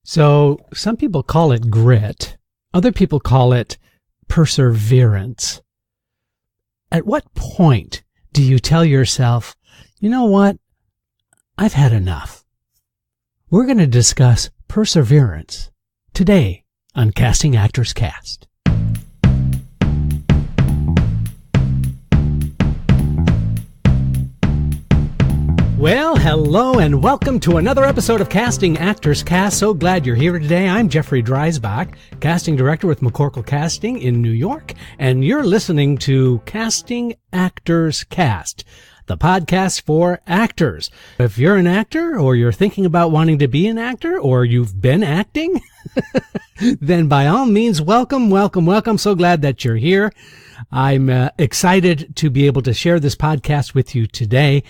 So some people call it grit. Other people call it perseverance. At what point do you tell yourself, you know what? I've had enough. We're going to discuss perseverance today on Casting Actors Cast. Well, hello and welcome to another episode of Casting Actors Cast. So glad you're here today. I'm Jeffrey Dreisbach, casting director with McCorkle Casting in New York, and you're listening to Casting Actors Cast, the podcast for actors. If you're an actor or you're thinking about wanting to be an actor or you've been acting, then by all means, welcome. So glad that you're here. I'm excited to be able to share this podcast with you today.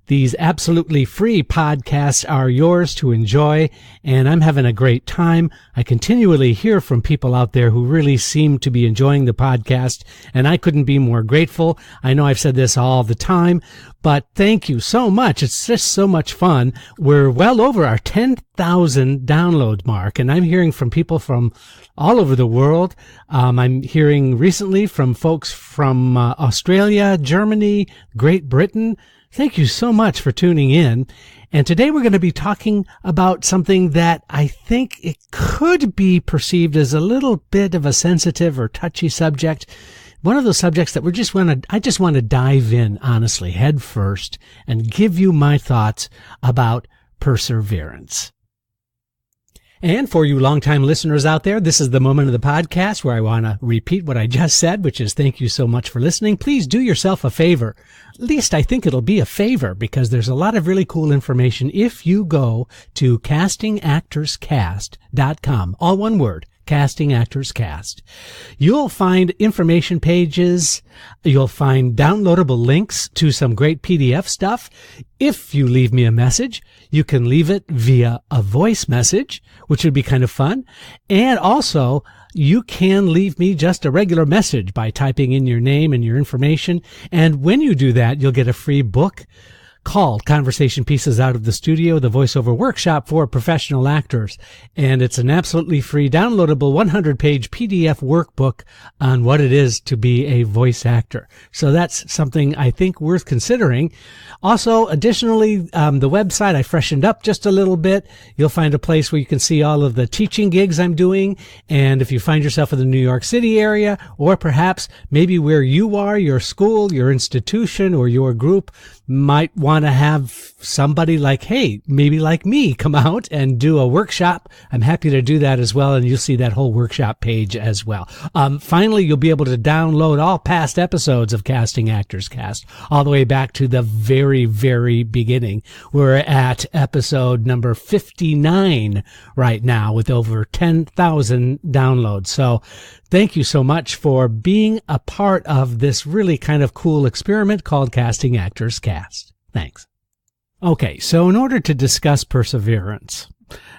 These absolutely free podcasts are yours to enjoy, and I'm having a great time. I continually hear from people out there who really seem to be enjoying the podcast, and I couldn't be more grateful. I know I've said this all the time, but thank you so much. It's just so much fun. We're well over our 10,000 download mark, and I'm hearing from people from all over the world. I'm hearing recently from folks from Australia, Germany, Great Britain. Thank you so much for tuning in. And today we're going to be talking about something that I think it could be perceived as a little bit of a sensitive or touchy subject. One of those subjects that I just want to dive in honestly, head first, and give you my thoughts about perseverance. And for you longtime listeners out there, this is the moment of the podcast where I want to repeat what I just said, which is thank you so much for listening. Please do yourself a favor. At least I think it'll be a favor because there's a lot of really cool information if you go to castingactorscast.com, all one word. Casting Actors Cast. You'll find information pages. You'll find downloadable links to some great PDF stuff. If you leave me a message, you can leave it via a voice message, which would be kind of fun. And also, you can leave me just a regular message by typing in your name and your information. And when you do that, you'll get a free book called Conversation Pieces Out of the Studio, the voiceover workshop for professional actors. And it's an absolutely free downloadable 100-page PDF workbook on what it is to be a voice actor. So that's something I think worth considering. Also, additionally, the website I freshened up just a little bit. You'll find a place where you can see all of the teaching gigs I'm doing. And if you find yourself in the New York City area, or perhaps maybe where you are, your school, your institution, or your group might want to have somebody like, hey, maybe like me, come out and do a workshop. I'm happy to do that as well, and you'll see that whole workshop page as well. Finally, you'll be able to download all past episodes of Casting Actors Cast, all the way back to the very, very beginning. We're at episode number 59 right now with over 10,000 downloads. So thank you so much for being a part of this really kind of cool experiment called Casting Actors Cast. Thanks. Okay, so in order to discuss perseverance,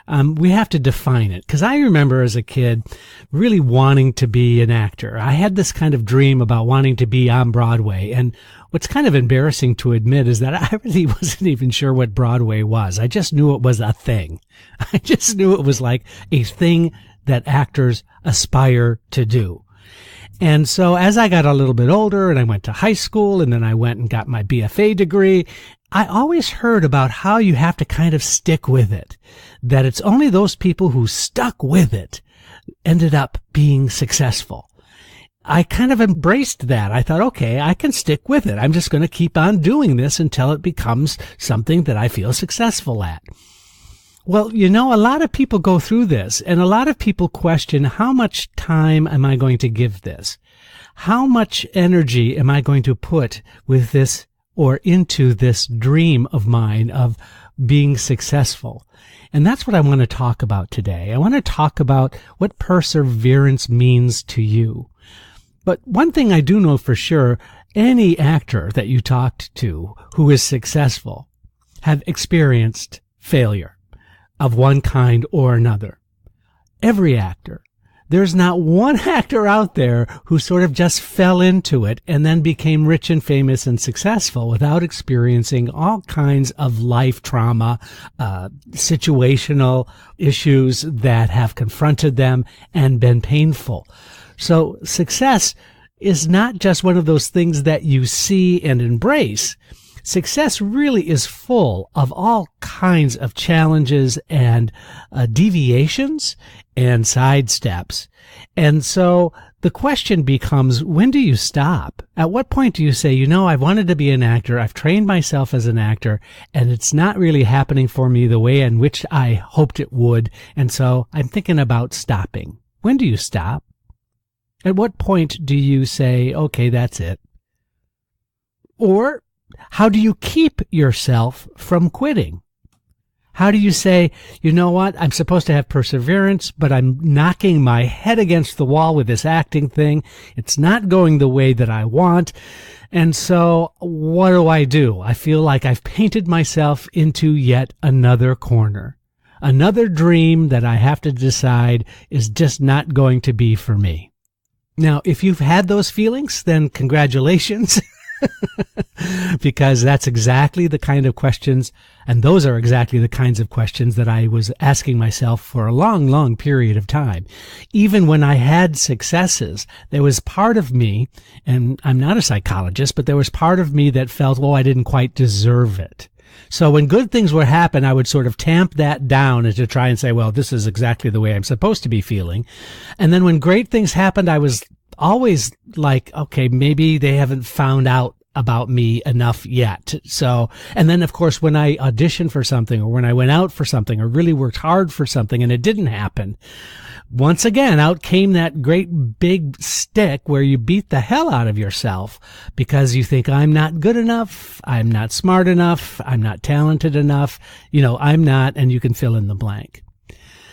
we have to define it. Because I remember as a kid really wanting to be an actor. I had this kind of dream about wanting to be on Broadway. And what's kind of embarrassing to admit is that I really wasn't even sure what Broadway was. I just knew it was a thing. I just knew it was like a thing that actors aspire to do. And so as I got a little bit older and I went to high school and then I went and got my BFA degree, I always heard about how you have to kind of stick with it, that it's only those people who stuck with it ended up being successful. I kind of embraced that. I thought, okay, I can stick with it. I'm just going to keep on doing this until it becomes something that I feel successful at. Well, you know, a lot of people go through this, and a lot of people question, how much time am I going to give this? How much energy am I going to put with this or into this dream of mine of being successful? And that's what I want to talk about today. I want to talk about what perseverance means to you. But one thing I do know for sure, any actor that you talked to who is successful have experienced failure of one kind or another. Every actor. There's not one actor out there who sort of just fell into it and then became rich and famous and successful without experiencing all kinds of life trauma, situational issues that have confronted them and been painful. So success is not just one of those things that you see and embrace. Success really is full of all kinds of challenges and deviations and sidesteps. And so the question becomes, when do you stop? At what point do you say, I've wanted to be an actor, I've trained myself as an actor, and it's not really happening for me the way in which I hoped it would, and so I'm thinking about stopping. When do you stop? At what point do you say, okay, that's it? Or how do you keep yourself from quitting? How do you say, you know what, I'm supposed to have perseverance, but I'm knocking my head against the wall with this acting thing. It's not going the way that I want. And so what do? I feel like I've painted myself into yet another corner. Another dream that I have to decide is just not going to be for me. Now, if you've had those feelings, then congratulations. Because that's exactly the kind of questions, and those are exactly the kinds of questions that I was asking myself for a long, long period of time. Even when I had successes, there was part of me, and I'm not a psychologist, but there was part of me that felt, I didn't quite deserve it. So when good things would happen, I would sort of tamp that down and to try and say, this is exactly the way I'm supposed to be feeling. And then when great things happened, I was always like, okay, maybe they haven't found out about me enough yet. So, and then of course, when I auditioned for something or when I went out for something or really worked hard for something and it didn't happen, once again, out came that great big stick where you beat the hell out of yourself because you think, I'm not good enough, I'm not smart enough, I'm not talented enough, I'm not, and you can fill in the blank.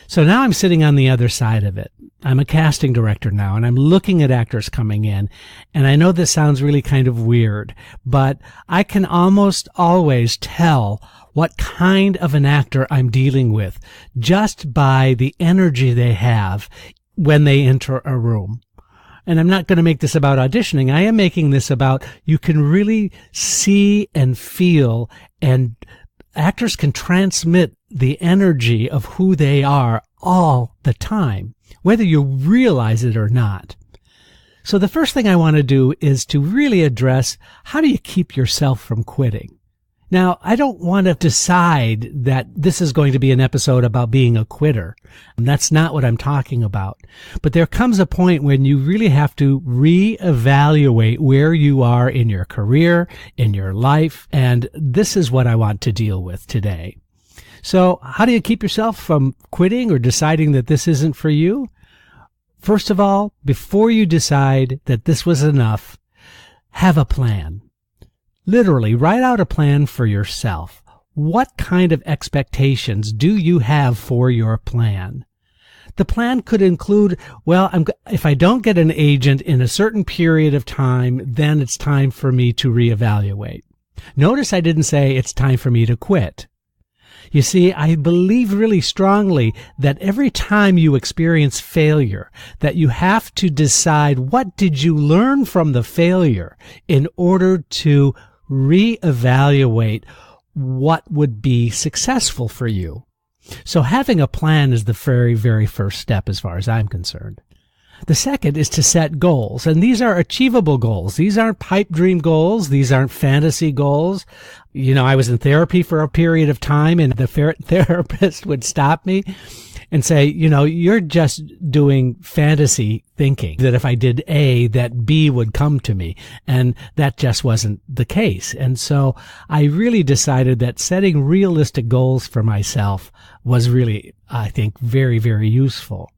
So now I'm sitting on the other side of it. I'm a casting director now, and I'm looking at actors coming in. And I know this sounds really kind of weird, but I can almost always tell what kind of an actor I'm dealing with just by the energy they have when they enter a room. And I'm not going to make this about auditioning. I am making this about you can really see and feel, and actors can transmit the energy of who they are all the time, whether you realize it or not. So the first thing I want to do is to really address, how do you keep yourself from quitting? Now, I don't want to decide that this is going to be an episode about being a quitter. And that's not what I'm talking about. But there comes a point when you really have to reevaluate where you are in your career, in your life, and this is what I want to deal with today. So how do you keep yourself from quitting or deciding that this isn't for you? First of all, before you decide that this was enough, have a plan. Literally, write out a plan for yourself. What kind of expectations do you have for your plan? The plan could include, if I don't get an agent in a certain period of time, then it's time for me to reevaluate. Notice I didn't say it's time for me to quit. You see, I believe really strongly that every time you experience failure, that you have to decide, what did you learn from the failure in order to reevaluate what would be successful for you. So having a plan is the very, very first step as far as I'm concerned. The second is to set goals, and these are achievable goals. These aren't pipe dream goals. These aren't fantasy goals. I was in therapy for a period of time, and the therapist would stop me and say, you're just doing fantasy thinking, that if I did A, that B would come to me. And that just wasn't the case. And so I really decided that setting realistic goals for myself was really, I think, very, very useful.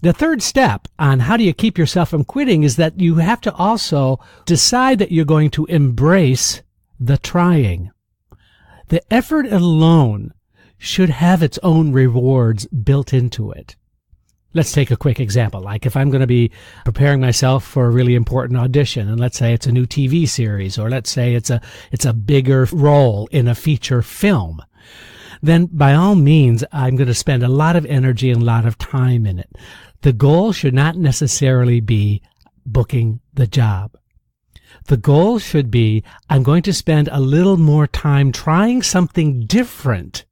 The third step on how do you keep yourself from quitting is that you have to also decide that you're going to embrace the trying. The effort alone should have its own rewards built into it. Let's take a quick example. Like if I'm going to be preparing myself for a really important audition, and let's say it's a new TV series, or let's say it's a bigger role in a feature film, then by all means, I'm going to spend a lot of energy and a lot of time in it. The goal should not necessarily be booking the job. The goal should be, I'm going to spend a little more time trying something different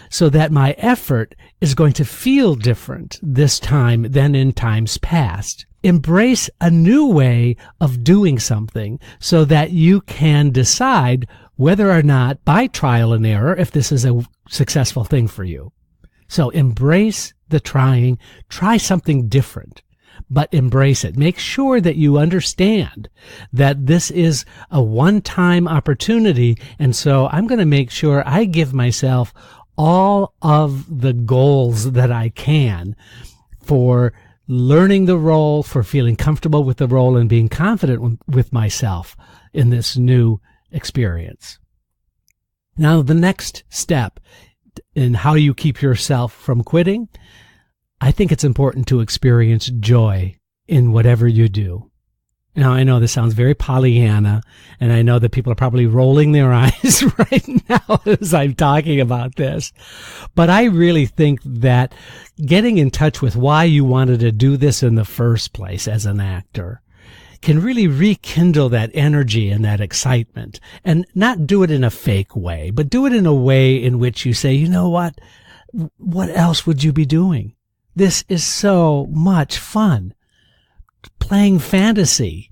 so that my effort is going to feel different this time than in times past. Embrace a new way of doing something so that you can decide whether or not, by trial and error, if this is a successful thing for you. So embrace the trying. Try something different, but embrace it. Make sure that you understand that this is a one-time opportunity, and so I'm going to make sure I give myself all of the goals that I can for learning the role, for feeling comfortable with the role, and being confident with myself in this new experience. Now, the next step in how you keep yourself from quitting, I think it's important to experience joy in whatever you do. Now, I know this sounds very Pollyanna, and I know that people are probably rolling their eyes right now as I'm talking about this. But I really think that getting in touch with why you wanted to do this in the first place as an actor can really rekindle that energy and that excitement, and not do it in a fake way, but do it in a way in which you say, you know what else would you be doing? This is so much fun. Playing fantasy,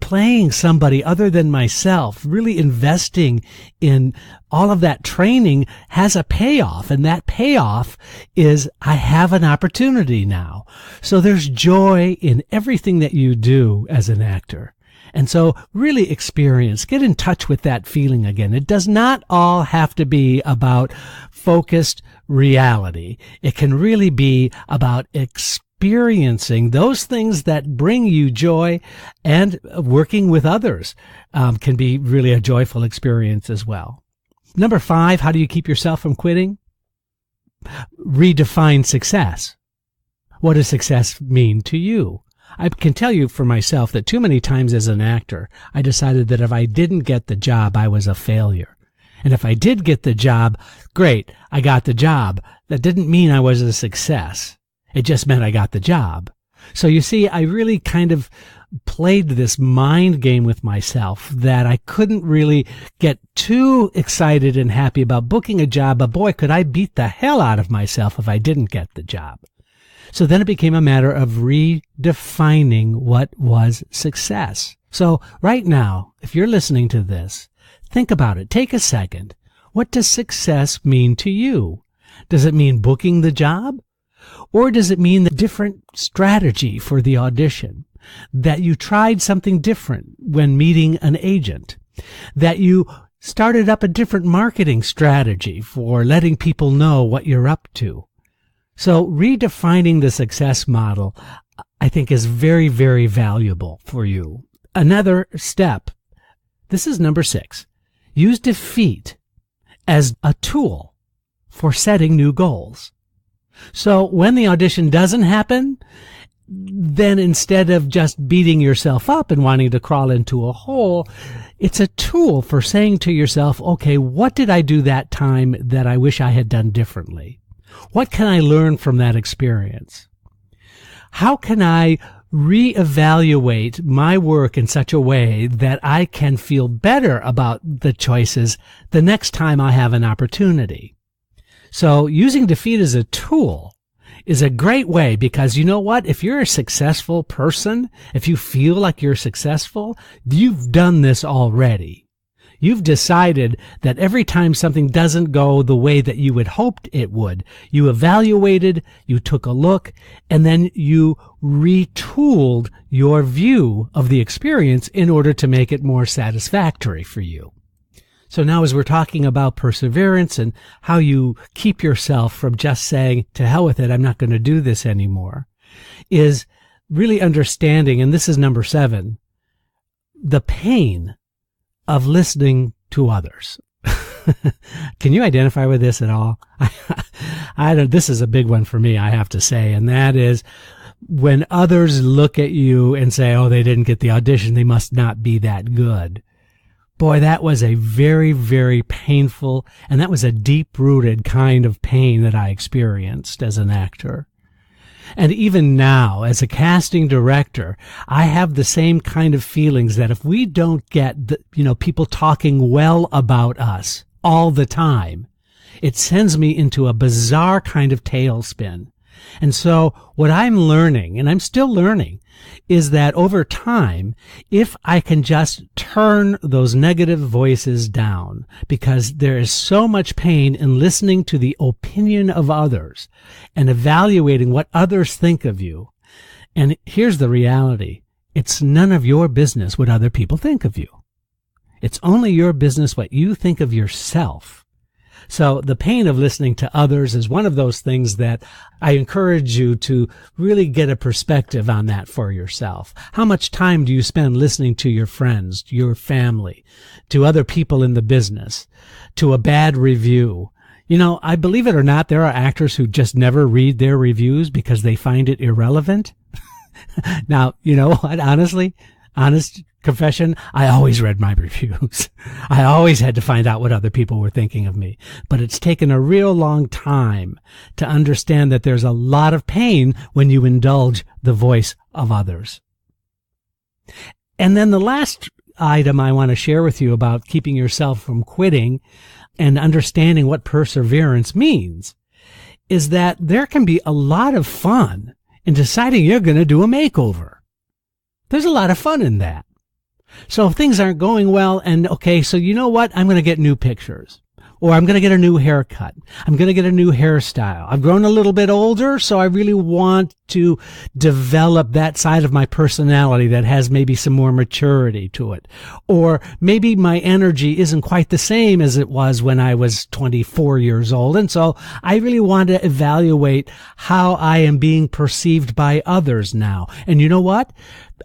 playing somebody other than myself, really investing in all of that training has a payoff, and that payoff is I have an opportunity now. So there's joy in everything that you do as an actor. And so really get in touch with that feeling again. It does not all have to be about focused reality. It can really be about experiencing those things that bring you joy, and working with others can be really a joyful experience as well. Number 5, how do you keep yourself from quitting? Redefine success. What does success mean to you? I can tell you for myself that too many times as an actor, I decided that if I didn't get the job, I was a failure. And if I did get the job, great, I got the job. That didn't mean I was a success. It just meant I got the job. So you see, I really kind of played this mind game with myself that I couldn't really get too excited and happy about booking a job, but boy, could I beat the hell out of myself if I didn't get the job. So then it became a matter of redefining what was success. So right now, if you're listening to this, think about it. Take a second. What does success mean to you? Does it mean booking the job? Or does it mean the different strategy for the audition? That you tried something different when meeting an agent? That you started up a different marketing strategy for letting people know what you're up to? So redefining the success model, I think, is very, very valuable for you. Another step, this is number 6. Use defeat as a tool for setting new goals. So when the audition doesn't happen, then instead of just beating yourself up and wanting to crawl into a hole, it's a tool for saying to yourself, okay, what did I do that time that I wish I had done differently? What can I learn from that experience? How can I reevaluate my work in such a way that I can feel better about the choices the next time I have an opportunity? So using defeat as a tool is a great way, because you know what? If you're a successful person, if you feel like you're successful, you've done this already. You've decided that every time something doesn't go the way that you had hoped it would, you evaluated, you took a look, and then you retooled your view of the experience in order to make it more satisfactory for you. So now, as we're talking about perseverance and how you keep yourself from just saying, to hell with it, I'm not going to do this anymore, is really understanding, and this is number 7, the pain of listening to others. Can you identify with this at all? This is a big one for me, I have to say, and that is when others look at you and say, oh, they didn't get the audition, they must not be that good. Boy, that was a very, very painful, and that was a deep-rooted kind of pain that I experienced as an actor. And even now, as a casting director, I have the same kind of feelings that if we don't get people talking well about us all the time, it sends me into a bizarre kind of tailspin. And so what I'm learning, and I'm still learning, is that over time, if I can just turn those negative voices down, because there is so much pain in listening to the opinion of others and evaluating what others think of you. And here's the reality. It's none of your business what other people think of you. It's only your business what you think of yourself. So the pain of listening to others is one of those things that I encourage you to really get a perspective on that for yourself. How much time do you spend listening to your friends, to your family, to other people in the business, to a bad review? I believe it or not, there are actors who just never read their reviews because they find it irrelevant. Now, you know what? Honest confession, I always read my reviews. I always had to find out what other people were thinking of me. But it's taken a real long time to understand that there's a lot of pain when you indulge the voice of others. And then the last item I want to share with you about keeping yourself from quitting and understanding what perseverance means is that there can be a lot of fun in deciding you're going to do a makeover. There's a lot of fun in that. So if things aren't going well and so you know what? I'm going to get new pictures, or I'm going to get a new haircut. I'm going to get a new hairstyle. I've grown a little bit older, so I really want to develop that side of my personality that has maybe some more maturity to it. Or maybe my energy isn't quite the same as it was when I was 24 years old. And so I really want to evaluate how I am being perceived by others now. And you know what?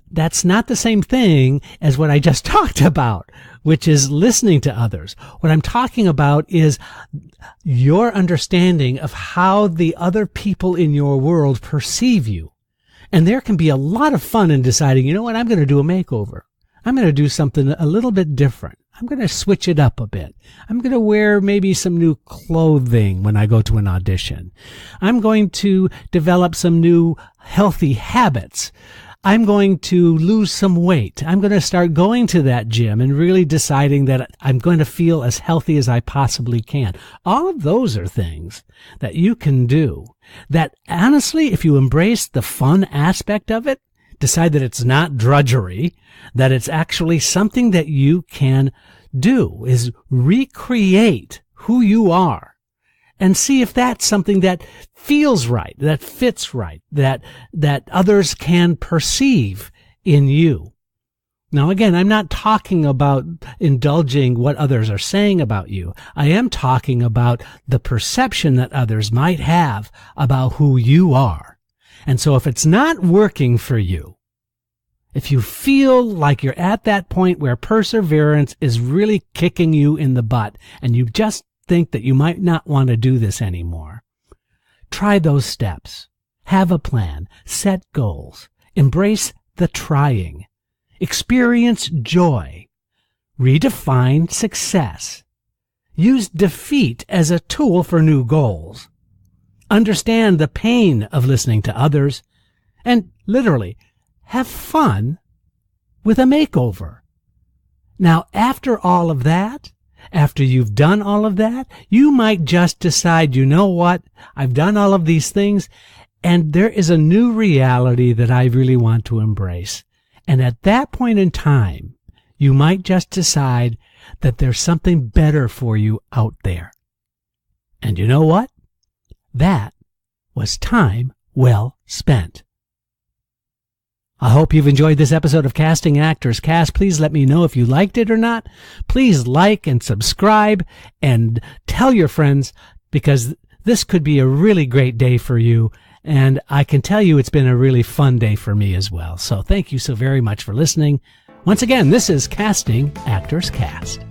That's not the same thing as what I just talked about, which is listening to others. What I'm talking about is your understanding of how the other people in your world perceive you. And there can be a lot of fun in deciding, you know what, I'm going to do a makeover. I'm going to do something a little bit different. I'm going to switch it up a bit. I'm going to wear maybe some new clothing when I go to an audition. I'm going to develop some new healthy habits. I'm going to lose some weight. I'm going to start going to that gym and really deciding that I'm going to feel as healthy as I possibly can. All of those are things that you can do that, honestly, if you embrace the fun aspect of it, decide that it's not drudgery, that it's actually something that you can do, is recreate who you are. And see if that's something that feels right, that fits right, that others can perceive in you. Now, again, I'm not talking about indulging what others are saying about you. I am talking about the perception that others might have about who you are. And so if it's not working for you, if you feel like you're at that point where perseverance is really kicking you in the butt and you just think that you might not want to do this anymore, try those steps. Have a plan. Set goals. Embrace the trying. Experience joy. Redefine success. Use defeat as a tool for new goals. Understand the pain of listening to others. And literally, have fun with a makeover. Now, after all of that, after you've done all of that, you might just decide, you know what, I've done all of these things, and there is a new reality that I really want to embrace. And at that point in time, you might just decide that there's something better for you out there. And you know what? That was time well spent. I hope you've enjoyed this episode of Casting Actors Cast. Please let me know if you liked it or not. Please like and subscribe and tell your friends, because this could be a really great day for you. And I can tell you it's been a really fun day for me as well. So thank you so very much for listening. Once again, this is Casting Actors Cast.